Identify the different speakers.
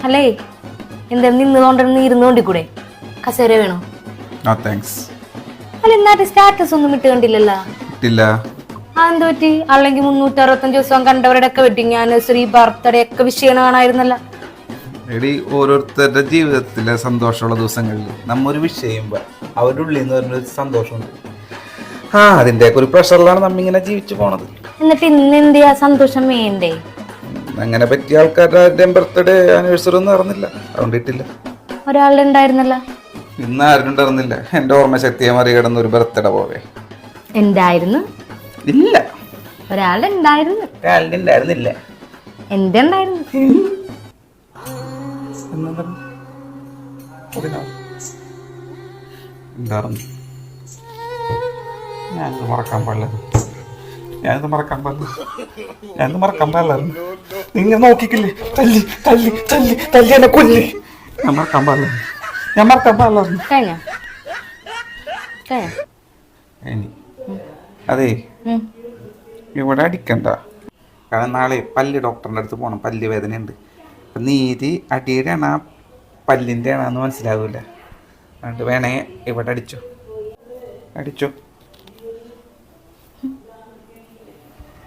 Speaker 1: അല്ലേ എന്തായാലും നിന്നുകൊണ്ടിരുന്ന് ഇരുന്നോണ്ടിക്കൂടെ? കസേര വേണോ? അല്ല എന്നാലും സ്റ്റാറ്റസ് ഒന്നും ഇട്ട് കണ്ടില്ലല്ലോ. അതെന്ത് പറ്റി? അല്ലെങ്കിൽ 365 ദിവസം കണ്ടവരുടെ ഒക്കെ വെഡിങ് ആനിവേഴ്സറി ബർത്ത്ഡേ ഒക്കെ വിഷയം കാണായിരുന്നല്ലോ.
Speaker 2: എടി ഓരോരുത്തരുടെ ജീവിതത്തിലെ സന്തോഷമുള്ള ദിവസങ്ങളിൽ നമ്മൊരു വിഷയം ചെയ്യുമ്പോൾ അവരുടെ ഉള്ളിൽ നിന്ന് പറഞ്ഞൊരു സന്തോഷമുണ്ട്. അതിൻ്റെ ഒക്കെ ഒരു പ്രഷറിലാണ് നമ്മിങ്ങനെ ജീവിച്ചു പോണത്.
Speaker 1: എന്നിട്ട് ഇന്ന് എന്തിയാ സന്തോഷം വേണ്ടേ?
Speaker 2: അങ്ങനെ പറ്റിയ ആൾക്കാരുടെ ബർത്ത്ഡേ ആനിവേഴ്സറി ഒന്നും നടന്നില്ല, അതുകൊണ്ട് ഇട്ടില്ല.
Speaker 1: ഒരാളുടെ ഉണ്ടായിരുന്നല്ല.
Speaker 2: ഇന്ന് ആരും ഉണ്ടായിരുന്നില്ല. എൻ്റെ ഓർമ്മശക്തിയെ മറികടന്ന് ഒരു ബർത്ത്ഡേ പോവേ
Speaker 1: എന്തായിരുന്നു?
Speaker 2: ഇല്ല.
Speaker 1: ഒരാളുടെ ഉണ്ടായിരുന്നു.
Speaker 2: ഒരാളുടെ ഉണ്ടായിരുന്നില്ല.
Speaker 1: എന്റെ ഉണ്ടായിരുന്നു.
Speaker 2: ഞാനിത് മറക്കാൻ പാടില്ല. നിങ്ങൾ നോക്കിക്കില്ലേ? തല്ലി എന്നെ കൊല്ലി. ഞാൻ മറക്കാൻ പാടില്ല. അതെ, ഇവിടെ അടിക്കണ്ട. കാരണം നാളെ പല്ല് ഡോക്ടറിൻ്റെ അടുത്ത് പോകണം. പല്ല് വേദനയുണ്ട്. അപ്പം നീതി അടിയുടെ ആണോ പല്ലിൻ്റെ ആണോന്ന് മനസ്സിലാവില്ല. അതുകൊണ്ട് വേണേ ഇവിടെ അടിച്ചോ.